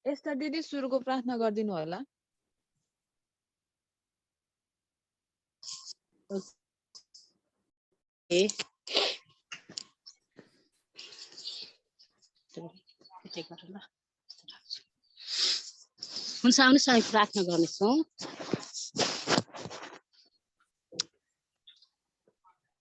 यस्ता दिदी सुरुको प्रार्थना गरिदिनु होला। हुन्छ आउनुहोस् हामी प्रार्थना गर्नेछौँ।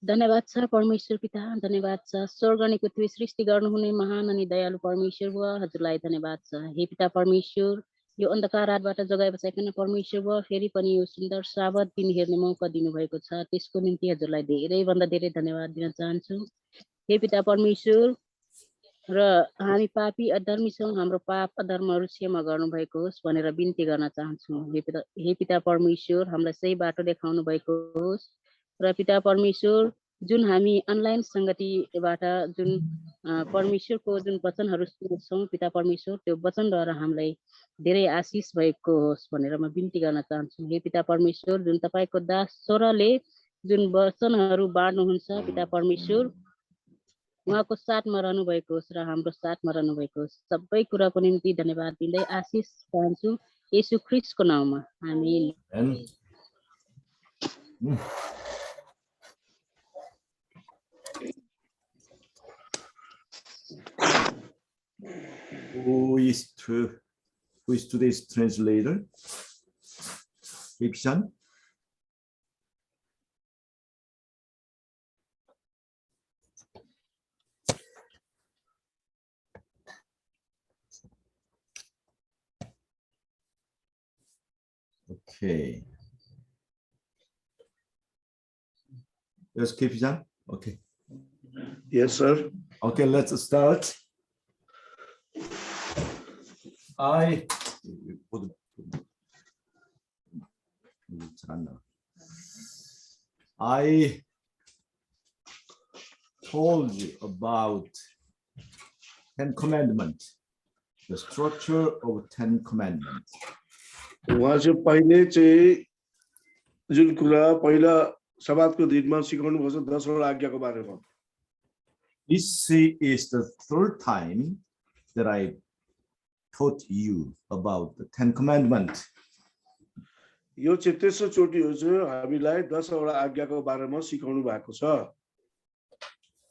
धन्यवाद छ परमेश्वर पिता, धन्यवाद छ स्वर्ग अनि पृथ्वी सृष्टि गर्नुहुने महान अनि दयालु परमेश्वर बुवा, हजुरलाई धन्यवाद छ। हे पिता परमेश्वर, यो अन्धकार रातबाट जगाए बचाइकन परमेश्वर बुवा फेरि पनि यो सुन्दर साबत दिन हेर्ने मौका दिनुभएको छ, त्यसको निम्ति हजुरलाई धेरैभन्दा धेरै धन्यवाद दिन चाहन्छु। हे पिता परमेश्वर, र हामी पापी अधर्मी छौँ, हाम्रो पाप अधर्महरू क्षमा गर्नुभएको होस् भनेर बिन्ती गर्न चाहन्छु। हे पिता परमेश्वर, हामीलाई सही बाटो देखाउनु भएको होस्। र पिता परमेश्वर, जुन हामी अनलाइन सङ्गतिबाट जुन परमेश्वरको जुन वचनहरू सुन्छौँ पिता परमेश्वर, त्यो वचनद्वारा हामीलाई धेरै आशिष भएको होस् भनेर म बिन्ती गर्न चाहन्छु। हे पिता परमेश्वर, जुन तपाईँको दास छोराले जुन वचनहरू बाँड्नुहुन्छ पिता परमेश्वर, उहाँको साथमा रहनु भएको होस् र हाम्रो साथमा रहनु भएको होस्। सबै कुराको निम्ति धन्यवाद दिँदै आशिष चाहन्छु येशू ख्रीष्टको नाममा, आमेन। Who is today's translator? Ibsan? Okay. Yes, Ibsan? Okay. Yes, sir. Okay, let's start. I told you about 10 Commandments, the structure of 10 Commandments. उहाँ चाहिँ पहिले चाहिँ जुन कुरा पहिला सबातको दिनमा सिकाउनु भएको छ 10 वटा आज्ञाको बारेमा। This is the third time that I taught you about the 10 Commandments. यो चाहिँ तेस्रो चोटी हो जो हामीलाई 10 वटा आज्ञाको बारेमा सिकाउनु भएको छ।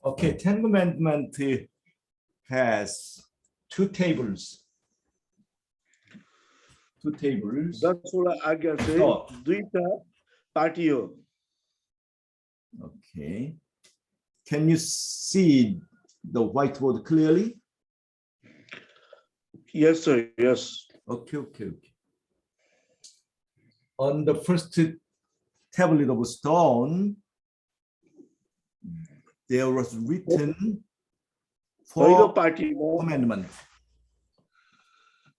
Okay, 10 Commandments has two tables. 10 वटा आज्ञा चाहिँ दुईटा पाटी हो। Okay. Can you see the whiteboard clearly? Yes, sir. Yes. Okay. On the first tablet of stone, there was written 4 commandments.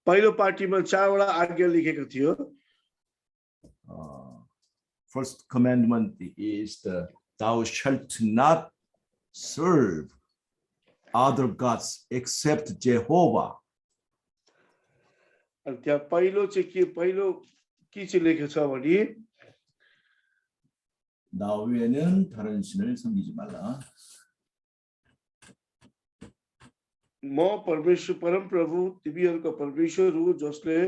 पहिलो पाटीमा 4 वटा आज्ञा लेखेको थियो। First commandment is thou shalt not serve other gods except Jehovah. अनि त्यहाँ पहिलो चाहिँ के चाहिँ लेखेको छ भने 나 외에는 다른 신을 섬기지 말라. म परमेश्वर परम प्रभु तिमीहरुको परमेश्वर हो जसले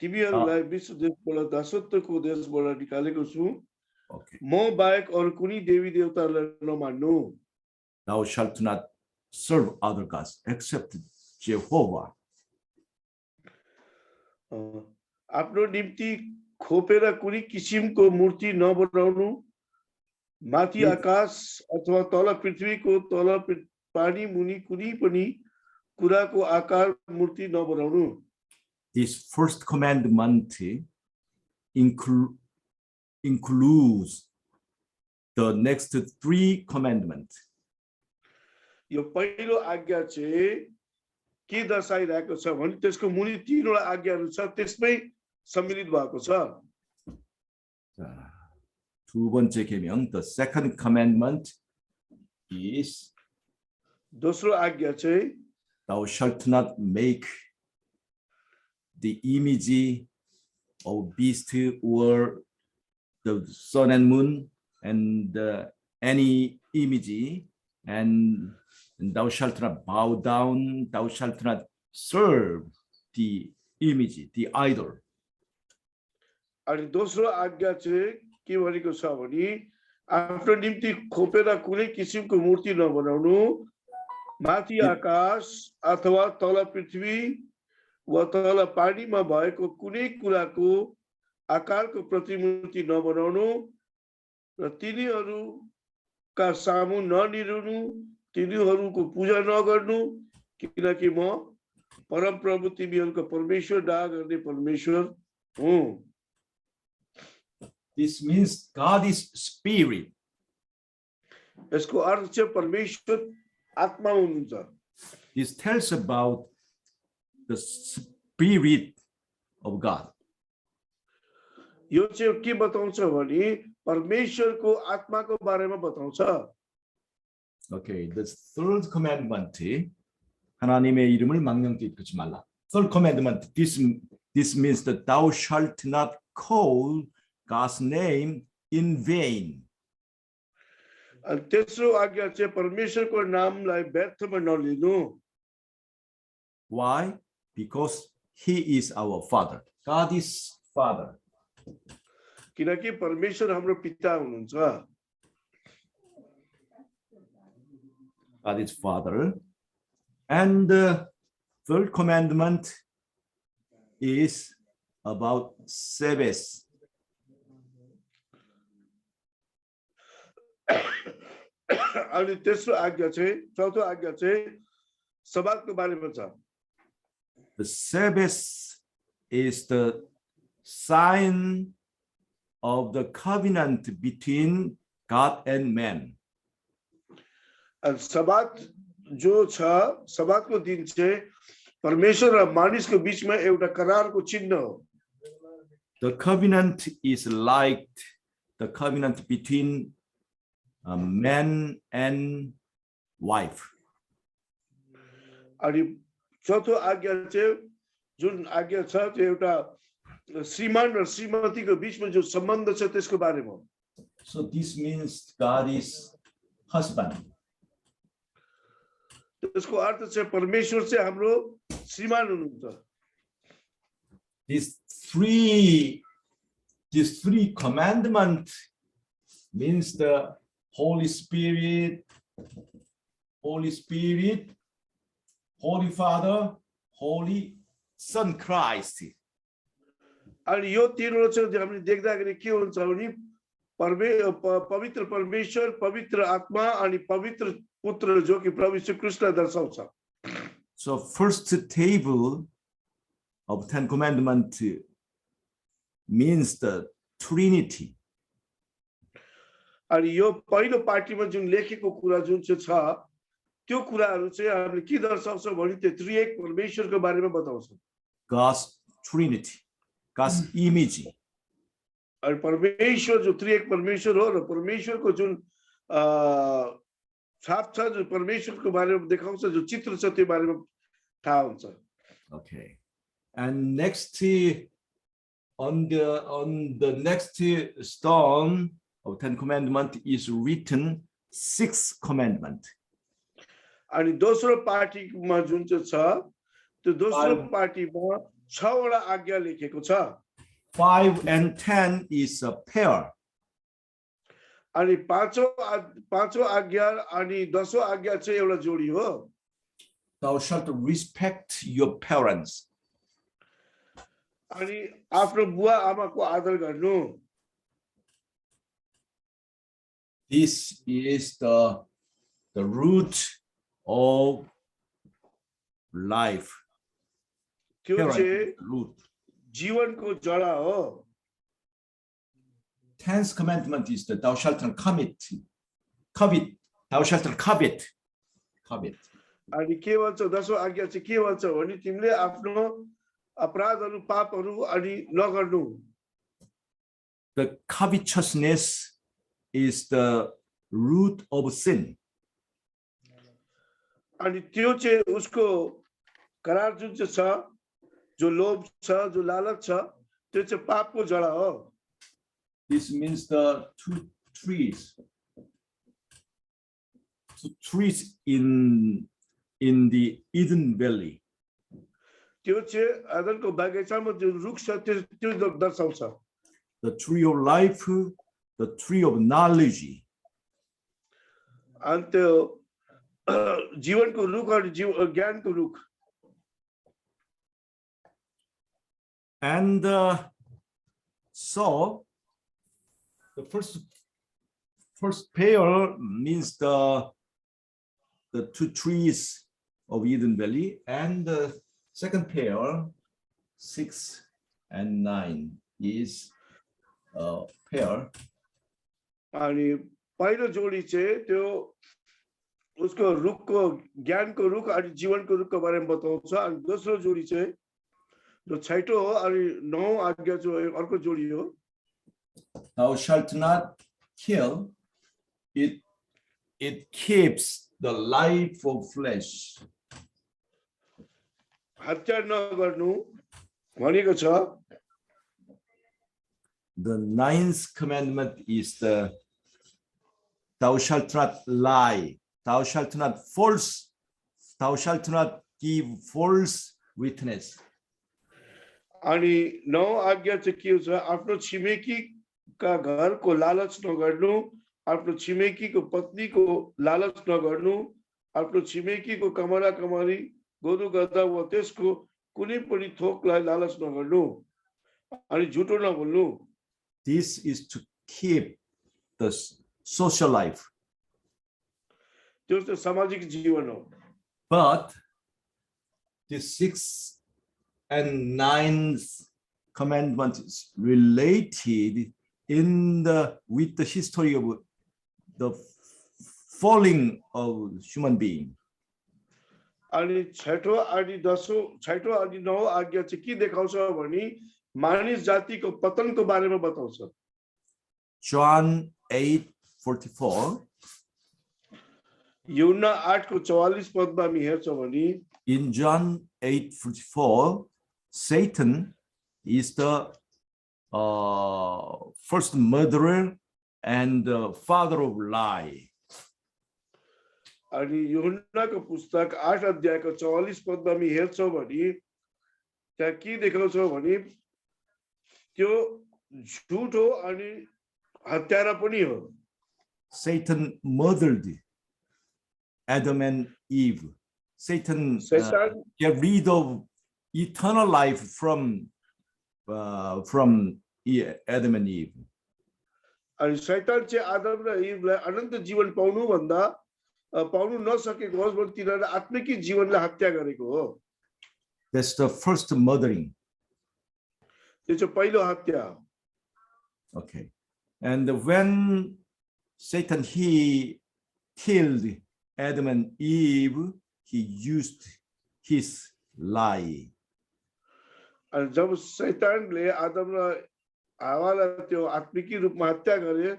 तिमीहरुलाई विश्व देशबाट दासत्वको देशबाट निकालेको छु। म बाहेक अरु कुनै देवी देवतालाई नमान्नु। Thou shalt not serve other gods except Jehovah. आफ्नो निम्ति खोपेर कुनै किसिमको मूर्ति नबनाउनु। माथि आकाश अथवा तल पृथ्वीको तल पानी मुनि कुनै पनि कुराको आकार मूर्ति नबनाउनु। This first commandment includes the next 3 commandments. यो पहिलो आज्ञा चाहिँ के दर्शाइरहेको छ भने त्यसको मुनि 3 वटा आज्ञाहरू छ, त्यसमै सम्मिलित भएको छ। 두 번째 계명, the second commandment is दोस्रो आज्ञा चाहिँ thou shalt not make the image of beast or the sun and moon and any image, and thou shalt not bow down, thou shalt not serve the image, the idol. अनि दोस्रो आज्ञा चाहिँ के भनेको छ भने आफ्नो निम्ति खोपेर कुनै किसिमको मूर्ति नबनाउनु, माथि आकाश अथवा तल पृथ्वी वा तल पानीमा भएको कुनै कुराको आकारको प्रतिमूर्ति नबनाउनु र तिनीहरूका सामु ननिरुनु, तिनीहरूको पूजा नगर्नु, किनकि म परमप्रभु तिमीहरूको परमेश्वर डाहा गर्ने परमेश्वर हुँ। This means God is spirit. यसको अर्थ चाहिँ परमेश्वर आत्मा हुनुहुन्छ। This tells about the spirit of God. यो चाहिँ के बताउँछ भने परमेश्वरको आत्माको बारेमा बताउँछ। Okay, the third commandment, 하나님의 이름을 망령되이 일컫지 말라. Third commandment, this means that thou shalt not call God's name in vain. अनि तेस्रो आज्ञा चाहिँ परमेश्वरको नामलाई व्यर्थमा नलिनु। Why? Because he is our father. God is father. किनकि परमेश्वर हाम्रो पिता हुनुहुन्छ। God is father. And the third commandment is about Sabbath. अनि तेस्रो आज्ञा चाहिँ चौथो आज्ञा चाहिँ सब्बातको बारेमा छ। The Sabbath is the sign of the covenant between God and man. अनि सब्बात जो छ, सब्बातको दिन चाहिँ परमेश्वर र मानिसको बीचमा एउटा करारको चिन्ह हो। The covenant is like the covenant between a man and wife. अनि चौथो आज्ञा चाहिँ जुन आज्ञा छ त्यो एउटा श्रीमान र श्रीमतीको बीचमा जो सम्बन्ध छ त्यसको बारेमा हो। So this means God is husband. त्यसको अर्थ चाहिँ परमेश्वर चाहिँ हाम्रो श्रीमान हुनुहुन्छ। These three commandment means the Holy Spirit, Holy Father, Holy Son Christ. अनि यो तीनवटा चाहिँ हामीले देख्दाखेरि के हुन्छ भने पवित्र परमेश्वर, पवित्र आत्मा अनि पवित्र पुत्र जो कि प्रभु यीशु ख्रीष्टलाई दर्शाउँछ। So first table of Ten Commandments means the Trinity. अनि यो पहिलो पार्टीमा जुन लेखेको कुरा जुन चाहिँ छ त्यो कुराहरू चाहिँ हामीले के दर्शाउँछ भने त्यो त्रिएक परमेश्वरको बारेमा बताउँछ। God's Trinity, God's image. अनि परमेश्वर जो त्रिएक परमेश्वर हो र परमेश्वरको जुन छाप छ जो परमेश्वरको बारेमा देखाउँछ जो चित्र छ त्यो बारेमा थाहा हुन्छ। Okay. And next on the next stone of Ten Commandments is written 6 commandments. अनि दोस्रो पार्टीमा जुन चाहिँ छ त्यो दोस्रो पार्टीमा 6 वटा आज्ञा लेखेको छ। 5 and 10 is a pair. अनि पाँचौं आज्ञा अनि 10औं आज्ञा चाहिँ एउटा जोडी हो। Thou shalt respect your parents. अनि आफ्नो बुवा आमाको आदर गर्नु। This is the root of life. त्यो चाहिँ Parent, root. जीवनको जडा हो। 10th commandment is that thou shalt not covet. Thou shalt not covet. अनि के भन्छ 10औं आज्ञा चाहिँ के भन्छ भने तिमीले आफ्नो अपराधहरू पापहरू अनि नगर्नु। The covetousness is the root of sin. अनि त्यो चाहिँ उसको करार जुन चाहिँ छ जो लोभ छ जो लालच छ त्यो चाहिँ पापको जडा हो। This means the two trees in the Eden Valley. त्यो चाहिँ आदमको बगैँचामा जो रुख छ त्यो दर्शाउँछ। The tree of life, the tree of knowledge. अनि त्यो जीवनको रुख अनि ज्ञानको रुख। And so the first pair means the two trees of Eden Valley, and the second pair, 6 and 9, is a pair. अनि पहिलो जोडी चाहिँ त्यो उसको रुखको ज्ञानको रुख अनि जीवनको रुखको बारेमा बताउँछ। अनि दोस्रो जोडी चाहिँ जो छैटौं हो अनि 9 आज्ञा जो अर्को जोडी हो। Thou shalt not kill. It keeps the life of flesh. हत्या नगर्नु भनेको छ। The 9th commandment is thou shalt not lie. Thou shalt not give false witness. अनि 9 आज्ञा चाहिँ के छ? आफ्नो छिमेकीका घरको लालच नगर्नु, आफ्नो छिमेकीको पत्नीको लालच नगर्नु, आफ्नो छिमेकीको कमरा कमारी गोरु गधा वा त्यसको कुनै पनि थोकलाई लालच नगर्नु अनि झुटो नबोल्नु। This is to keep the social life. त्यो चाहिँ सामाजिक जीवन हो। But the 6th and 9th commandment is related with the history of the falling of human being. अनि छैटौं अनि 9 आज्ञा चाहिँ के देखाउँछ भने मानिस जातिको पतनको बारेमा बताउँछ। John 8:44. यूहन्ना 8 को 44 पदमा हामी हेर्छौं भने In John 8:44, Satan is the first murderer and the father of lie. अनि यूहन्नाको पुस्तक 8 अध्यायको 44 पदमा हामी हेर्छौं भने त्यहाँ के देखाउँछ भने त्यो झुट हो अनि हत्यारा पनि हो। Satan murdered Adam and Eve. Satan get rid of eternal life from Adam and Eve. अनि शैतान चाहिँ आदम र इभलाई अनन्त जीवन पाउनु नसकेको होस् भने तिनीहरूले आत्मिक जीवनलाई हत्या गरेको हो। That's the first murdering. त्यो चाहिँ पहिलो हत्या हो। Okay. And when Satan he killed Adam and Eve, he used his lie. अनि जब शैतानले आदम र हवालाई त्यो आत्मिकी रूपमा हत्या गरे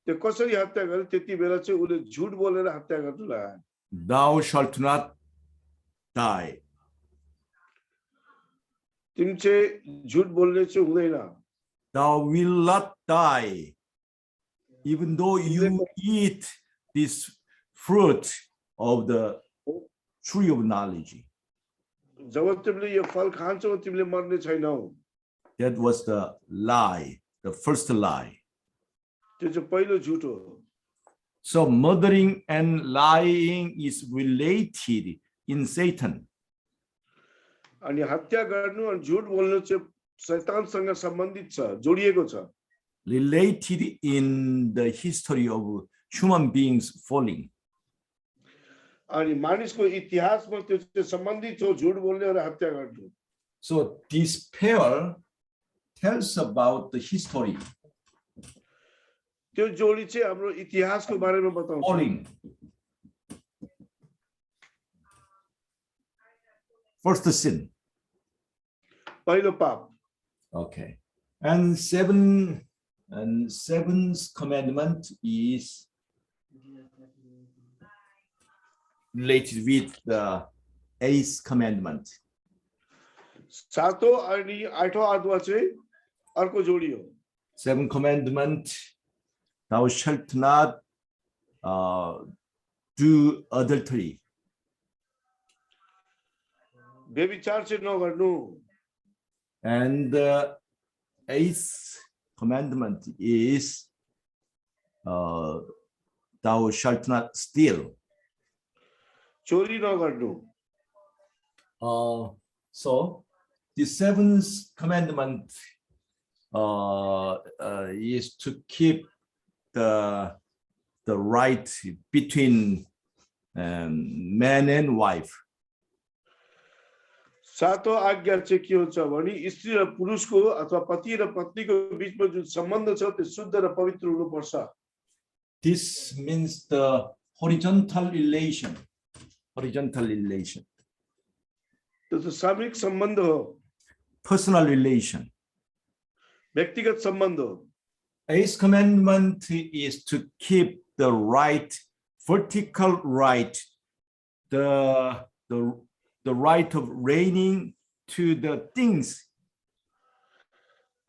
त्यो कसरी हत्या गरे त्यति बेला चाहिँ उले झुट बोलेर हत्या गर्न लाग्यो। Thou shalt not die. तिमी चाहिँ झुट बोल्ने चाहिँ हुँदैन। Thou will not die, even though you eat this fruit of the tree of knowledge. जब तिमीले यो फल खान्छौ तिमीले मर्ने छैनौ। That was the lie, the first lie. त्यो चाहिँ पहिलो झुट हो। So murdering and lying is related in Satan. अनि हत्या गर्नु अनि झुट बोल्नु चाहिँ शैतानसँग सम्बन्धित छ, जोडिएको छ। Related in the history of human beings falling. अनि मानिसको इतिहासमा त्यो चाहिँ सम्बन्धित हो, झुट बोल्ने र हत्या गर्नु। So this pair tells about the history. त्यो जोडी चाहिँ हाम्रो इतिहासको बारेमा बताउँछ। Falling. First sin. पहिलो पाप। Okay. And seventh commandment is related with the 8th commandment. सातौं अनि आठौं आज्ञा चाहिँ अर्को जोडी हो। 7th commandment, thou shalt not do adultery. व्यभिचार चाहिँ नगर्नु. And the eighth commandment is thou shalt not steal. चोरी नगर्नु. So the seventh commandment is to keep the right between man and wife. सातौं आज्ञा चाहिँ के हुन्छ भने स्त्री र पुरुषको अथवा पति र पत्नीको बीचमा जुन सम्बन्ध छ त्यो शुद्ध र पवित्र हुनुपर्छ. This means the horizontal relation. Horizontal relation. त्यो चाहिँ सामूहिक सम्बन्ध हो. Personal relation. व्यक्तिगत सम्बन्ध हो. Eighth commandment is to keep the right, vertical right, the right of reigning to the things.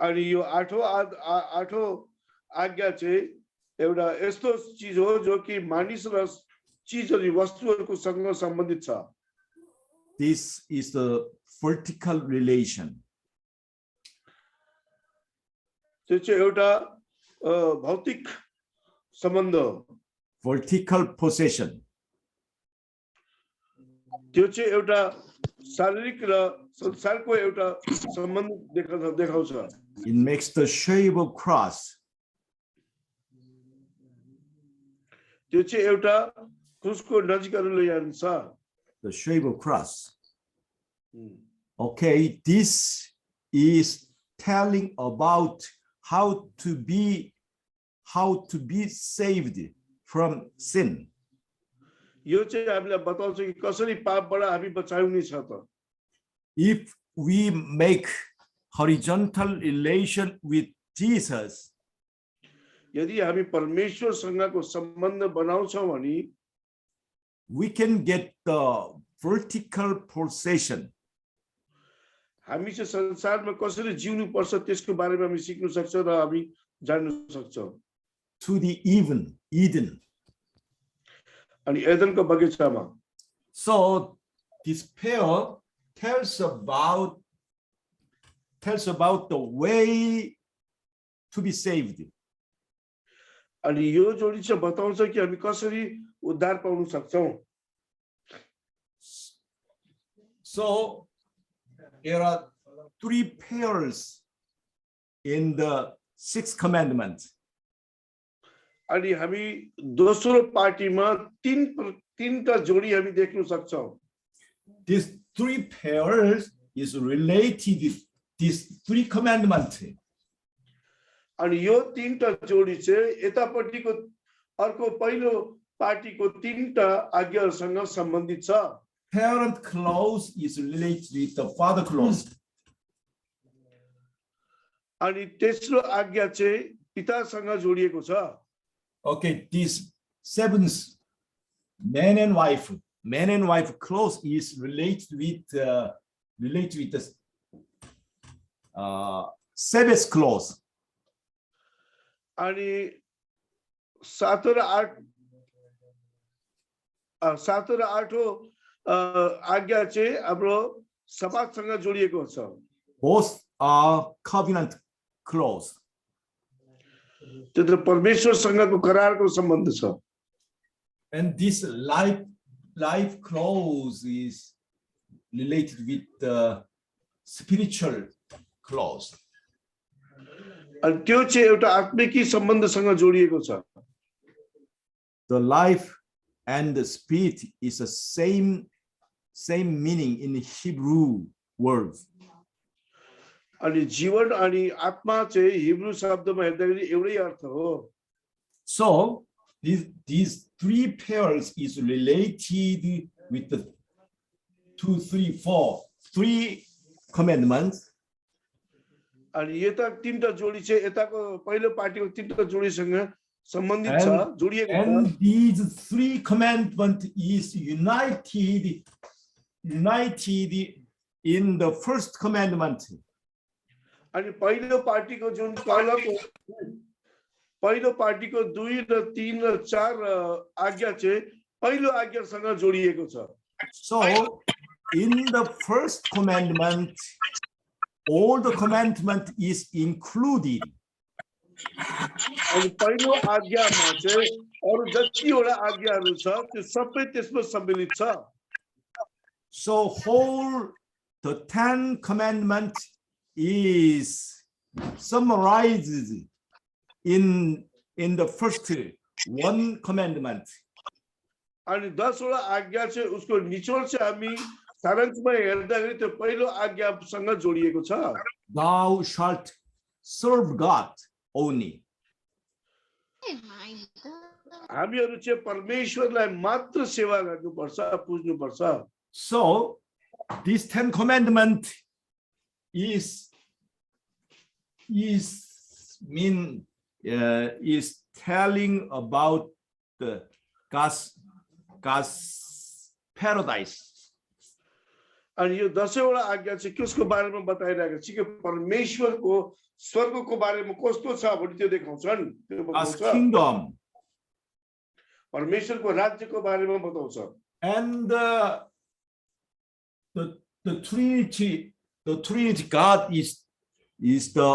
अनि यो आठौं आज्ञा चाहिँ एउटा यस्तो चीज हो जो कि मानिस र चीजहरू वस्तुहरूको सँग सम्बन्धित छ. This is the vertical relation. त्यो चाहिँ एउटा भौतिक सम्बन्ध हो. Vertical possession. त्यो चाहिँ एउटा शारीरिक र संसारको एउटा सम्बन्ध देखाउँछ. It makes the shape of cross. त्यो चाहिँ एउटा क्रुसको नजिकहरू ल्याइन्छ. The shape of cross. Okay, this is telling about how to be saved from sin. यो चाहिँ हामीलाई बताउँछ कि कसरी पापबाट हामी बचाउने छ त. If we make horizontal relation with Jesus, यदि हामी परमेश्वरसँगको सम्बन्ध बनाउँछौँ भने we can get the vertical possession. हामी चाहिँ संसारमा कसरी जिउनु पर्छ त्यसको बारेमा हामी सिक्न सक्छौँ र हामी जान्न सक्छौँ. To the Eden. अनि एदनको बगैँचामा. So this pair tells about the way to be saved. अनि यो जोडी चाहिँ बताउँछ कि हामी कसरी उद्धार पाउन सक्छौँ. So there are three pairs in the sixth commandment. अनि हामी दोस्रो पार्टीमा तीनटा जोडी हामी देख्न सक्छौँ. These three pairs is related with these three commandments. अनि यो तीनटा जोडी चाहिँ यतापट्टिको अर्को पहिलो पार्टीको तीनटा आज्ञाहरूसँग सम्बन्धित छ. Parent clause is related with the father clause. अनि तेस्रो आज्ञा चाहिँ पितासँग जोडिएको छ. Okay, this seventh man and wife clause is related with the Sabbath clause. अनि सातौं र आठौं आज्ञा चाहिँ हाम्रो सबातसँग जोडिएको छ. Both are covenant clause. त्यो त परमेश्वरसँगको करारको सम्बन्ध छ. And this life clause is related with the spiritual clause. अनि त्यो चाहिँ एउटा आत्मिकी सम्बन्धसँग जोडिएको छ. The life and the spirit is the same meaning in Hebrew words. अनि जीवन अनि आत्मा चाहिँ हिब्रू शब्दमा हेर्दाखेरि एउटै अर्थ हो. So these three pairs is related with the 3 commandments. अनि यता तीनटा जोडी चाहिँ यताको पहिलो पार्टीको तीनटा जोडीसँग सम्बन्धित छ, जोडिएको छ. And these three commandments is united in the first commandment. अनि पहिलो पार्टीको जुन पहिलो पार्टीको 2 र 3 र 4 आज्ञा चाहिँ पहिलो आज्ञासँग जोडिएको छ. So in the first commandment, all the commandment is included. अनि पहिलो आज्ञामा चाहिँ अरु जतिवटा आज्ञाहरू छ त्यो सबै त्यसमा सम्मिलित छ So whole the 10 commandments is summarized in the first one commandment. अनि 10 वटा आज्ञा चाहिँ उसको निचोड चाहिँ हामी सारांशमा हेर्दाखेरि त्यो पहिलो आज्ञासँग जोडिएको छ Thou shalt serve God only. हामीहरू चाहिँ परमेश्वरलाई मात्र सेवा गर्नुपर्छ पुज्नुपर्छ So this 10 commandment is telling about the God's paradise. अनि यो 10 वटा आज्ञा चाहिँ कसको बारेमा बताइरहेको छ कि परमेश्वरको स्वर्गको बारेमा कस्तो छ भनि त्यो देखाउँछन् त्यो God's बताउँछ kingdom. परमेश्वरको राज्यको बारेमा बताउँछ And the Trinity God is the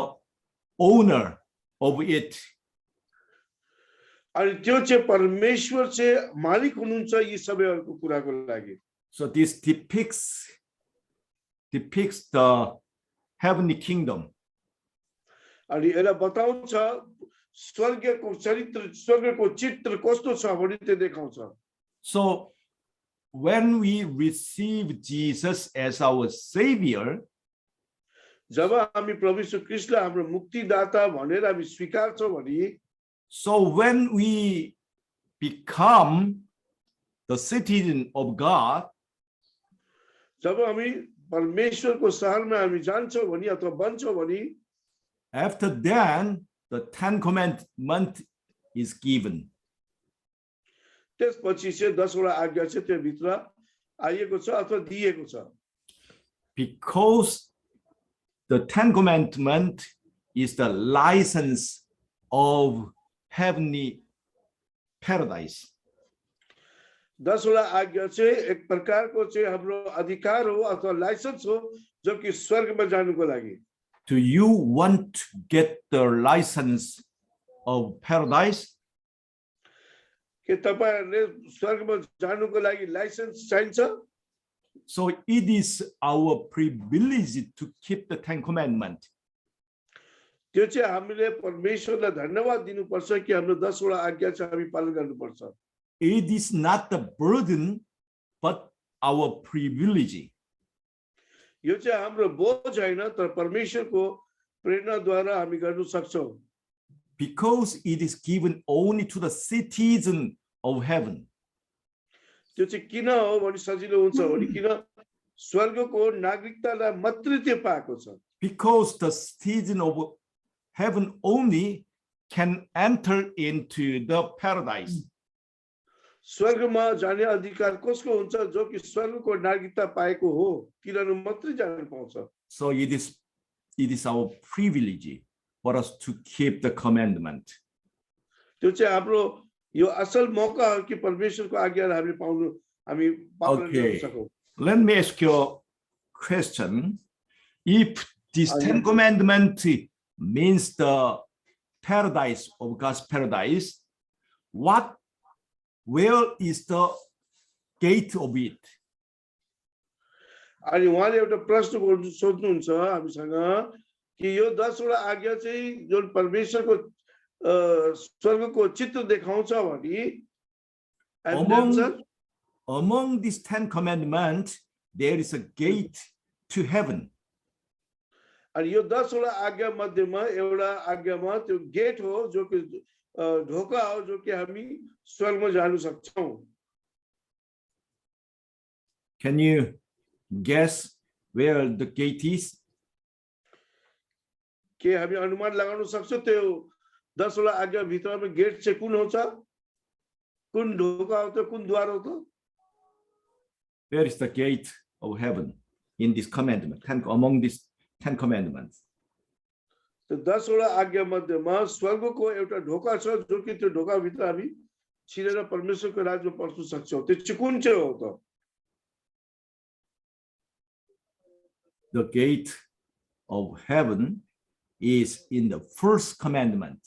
owner of it. अनि त्यो चाहिँ परमेश्वर चाहिँ मालिक हुनुहुन्छ यी सबैहरुको कुराको लागि So this depicts the heavenly kingdom. अनि यसलाई बताउँछ स्वर्गको चरित्र स्वर्गको चित्र कस्तो छ भनि त्यो देखाउँछ So when we receive Jesus as our Savior, जब हामी प्रभु यीशु ख्रीष्टलाई हाम्रो मुक्तिदाता भनेर हामी स्वीकार्छौं भने so when we become the citizen of God, जब हामी परमेश्वरको शहरमा हामी जान्छौं भने अथवा बन्छौं भने after then the 10 commandment is given. त्यसपछि चाहिँ 10 वटा आज्ञा चाहिँ त्यो भित्र आएको छ अथवा दिएको छ Because the 10 commandment is the license of heavenly paradise. 10 वटा आज्ञा चाहिँ एक प्रकारको चाहिँ हाम्रो अधिकार हो अथवा लाइसेन्स हो जो कि स्वर्गमा जानुको लागि Do you want to get the license of paradise? के तपाईहरुले स्वर्गमा जानुको लागि लाइसेन्स चाहिन्छ So it is our privilege to keep the 10 commandments. त्यो चाहिँ हामीले परमेश्वरलाई धन्यवाद दिनुपर्छ कि हाम्रो 10 वटा आज्ञा चाहिँ हामी पालन गर्नुपर्छ It is not the burden, but our privilege. यो चाहिँ हाम्रो बोझ हैन तर परमेश्वरको प्रेरणाद्वारा हामी गर्न सक्छौं Because it is given only to the citizen of heaven. त्यो चाहिँ किन हो भने सजिलो हुन्छ भने किन स्वर्गको नागरिकतालाई मात्रै त्यो पाएको छ Because the citizen of heaven only can enter into the paradise. स्वर्गमा जाने अधिकार कसको हुन्छ जो कि स्वर्गको नागरिकता पाएको हो तिनीहरु मात्रै जान पाउँछ So it is our privilege for us to keep the commandment. त्यो चाहिँ हाम्रो यो असल मौका हो कि परमेश्वरको आज्ञा हामीले पाउनु हामी पालन गर्न सकौं Let me ask you a question. If this 10 commandment means the paradise of God's paradise, where is the gate of it? अनि उहाँले एउटा प्रश्न सोध्नुहुन्छ हामीसँग कि यो 10 वटा आज्ञा चाहिँ जुन परमेश्वरको स्वर्गको चित्र देखाउँछ भने Among these 10 commandments, there is a gate to heaven. अनि यो 10 वटा आज्ञा मध्येमा एउटा आज्ञामा त्यो गेट हो जो कि ढोका हो जो कि हामी स्वर्गमा जान सक्छौं Can you guess where the gate is? के हामी अनुमान लगाउन सक्छौं त्यो 10 वटा आज्ञा भित्रमा गेट चाहिँ कुन हो त कुन ढोका हो त कुन द्वार हो त Where is the gate of heaven in this commandment? Among these 10 commandments. त्यो 10 वटा आज्ञा मध्येमा स्वर्गको एउटा ढोका छ जो कि त्यो ढोका भित्र हामी छिरेर परमेश्वरको राज्यमा पस्न सक्छौं त्यो चाहिँ कुन चाहिँ हो त The gate of heaven is in the first commandment.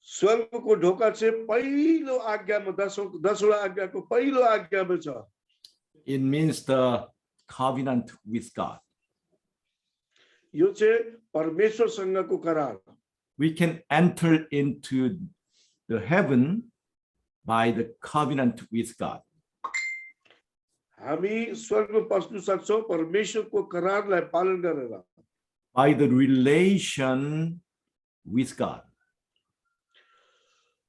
स्वर्गको ढोका चाहिँ पहिलो आज्ञामा दसवटा आज्ञाको पहिलो आज्ञामा छ. It means the covenant with God. यो चाहिँ परमेश्वरसँगको करार. We can enter into the heaven by the covenant with God. हामी स्वर्गमा पस्न सक्छौँ परमेश्वरको करारलाई पालन गरेर. By the relation with God.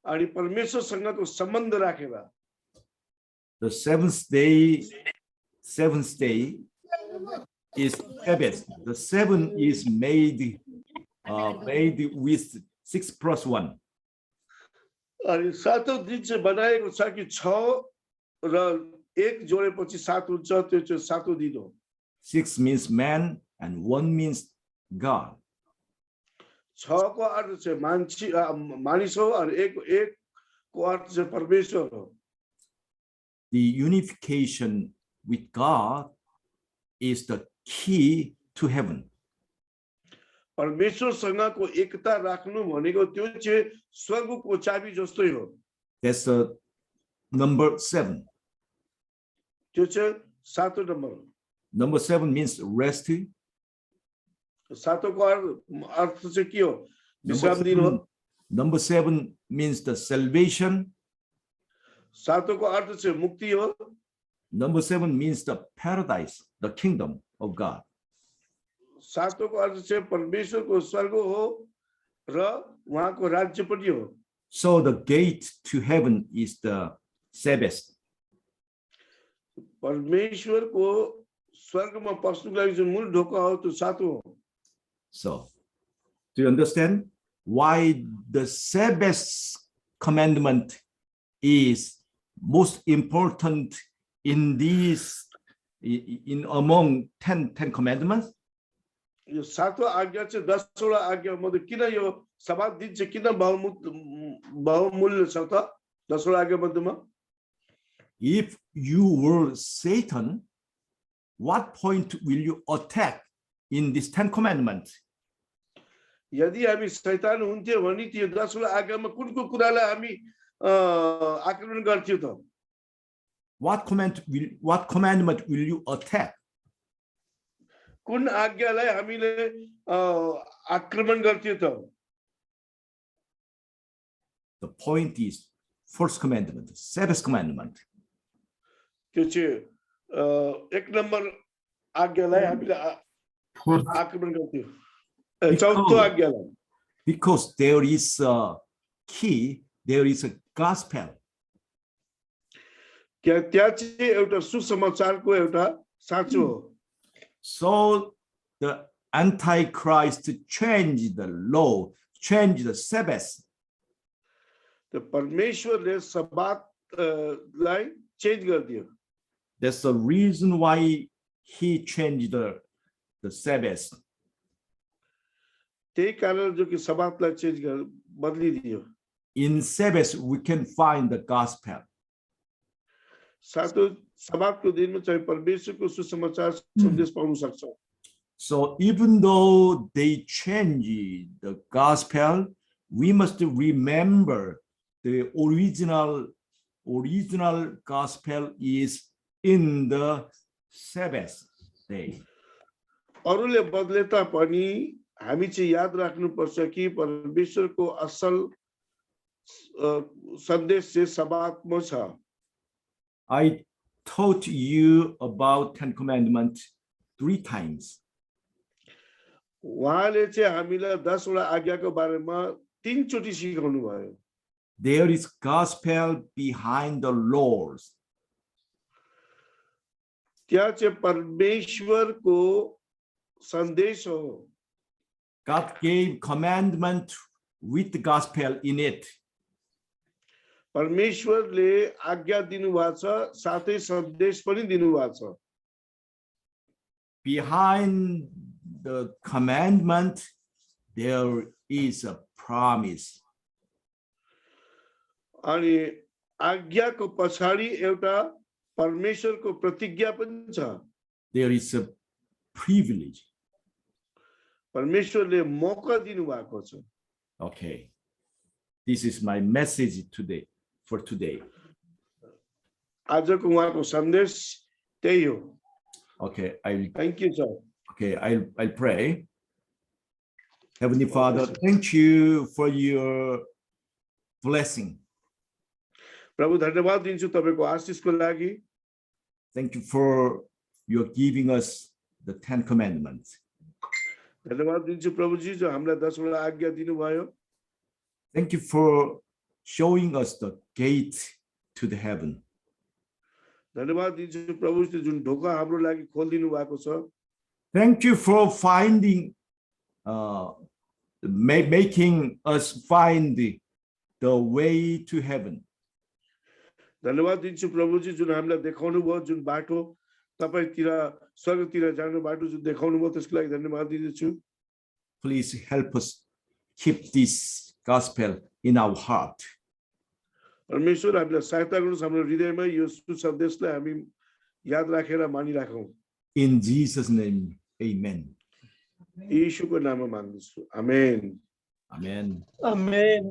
अनि परमेश्वरसँगको सम्बन्ध राखेर. The seventh day is Sabbath. The seven is made with 6 plus 1. अनि सातौं दिन चाहिँ बनाएको छ कि 6 र 1 जोडेपछि 7 हुन्छ. त्यो चाहिँ सातौं दिन हो. 6 means man and 1 means God. 6 को अर्थ चाहिँ मानिस हो अनि 1 को अर्थ चाहिँ परमेश्वर हो. The unification with God is the key to heaven. परमेश्वरसँगको एकता राख्नु भनेको त्यो चाहिँ स्वर्गको चाबी जस्तै हो. That's number 7. त्यो चाहिँ सातौं नम्बर. Number 7 means rest. सातौं को अर्थ चाहिँ के हो? विश्राम दिन हो. Number 7 means the salvation. सातौं को अर्थ चाहिँ मुक्ति हो. Number 7 means the paradise, the kingdom of God. सातौं को अर्थ चाहिँ परमेश्वरको स्वर्ग हो र उहाँको राज्य पनि हो. So the gate to heaven is the Sabbath. परमेश्वरको स्वर्गमा पस्नुको लागि जुन मूल ढोका हो त्यो सातौं हो. So, do you understand why the Sabbath commandment is most important in among 10 commandments? यो सातौं आज्ञा चाहिँ 10वटा आज्ञा मध्ये किन यो सब्बात दिन चाहिँ किन बहुमूल्य छ त 10वटा आज्ञा मध्येमा? If you were Satan, what point will you attack in this 10 commandments? यदि हामी शैतान हुन्थ्यो भने त्यो 10वटा आज्ञामा कुनको कुरालाई हामी आक्रमण गर्थ्यौ त? What commandment will you attack? कुन आज्ञालाई हामीले आक्रमण गर्थ्यौ त? The point is first commandment, Sabbath commandment. त्यो चाहिँ 1 नम्बर आज्ञालाई हामीले आक्रमण गर्थ्यौ. चौथो आज्ञालाई. Because there is a key, there is a gospel. त्यहाँ चाहिँ एउटा सुसमाचारको एउटा साँचो हो. So the Antichrist changed the law, changed the Sabbath. त्यो परमेश्वरले सब्बातलाई चेन्ज गरिदियो. That's the reason why he changed the Sabbath. त्यही कारण जो कि सब्बातलाई चेन्ज बदलिदियो. In Sabbath we can find the gospel. सातौं सब्बातको दिनमा चाहिँ परमेश्वरको सुसमाचार सन्देश पाउन सक्छौं. So even though they changed the gospel, we must remember the original gospel is in the Sabbath day. अरूले बदले तापनि हामी चाहिँ याद राख्नुपर्छ कि परमेश्वरको असल सन्देश चाहिँ सब्बातमा छ. I taught you about 10 commandments 3 times. उहाँले चाहिँ हामीलाई 10वटा आज्ञाको बारेमा 3 चोटी सिकाउनु भयो. There is gospel behind the laws. त्यहाँ चाहिँ परमेश्वरको सन्देश हो. God gave commandment with the gospel in it. परमेश्वरले आज्ञा दिनुभएको छ साथै सन्देश पनि दिनुभएको छ. Behind the commandment there is a promise. अनि आज्ञाको पछाडि एउटा परमेश्वरको प्रतिज्ञा पनि छ. there is a privilege. परमेश्वरले मौका दिनुभएको छ। Okay. This is my message today for today. आजको उहाँको सन्देश त्यही हो। Okay, Thank you, sir. Okay, I'll pray. Heavenly Father, thank you for your blessing. प्रभु धन्यवाद दिन्छु तपाईको आशीषको लागि। Thank you for your giving us the 10 commandments. धन्यवाद दिन्छु प्रभुजी जो हामीलाई 10 वटा आज्ञा दिनुभयो। Thank you for showing us the gate to the heaven. धन्यवाद दिन्छु प्रभुले जुन ढोका हाम्रो लागि खोलिदिनु भएको छ। Thank you for finding making us find the way to heaven. धन्यवाद दिन्छु प्रभुजी जुन हामीलाई देखाउनु भयो जुन बाटो तपाईतिर स्वर्गतिर जाने बाटो जुन देखाउनु भयो त्यसको लागि धन्यवाद दिन्छु। Please help us keep this gospel in our heart. परमेश्वर हामीलाई सहायता गर्नुहोस् हाम्रो हृदयमा यो सुसन्देशलाई हामी याद राखेर मानिराखौँ। In Jesus' name, amen. यीशुको नाममा माग्दछु। आमेन। Amen. Amen.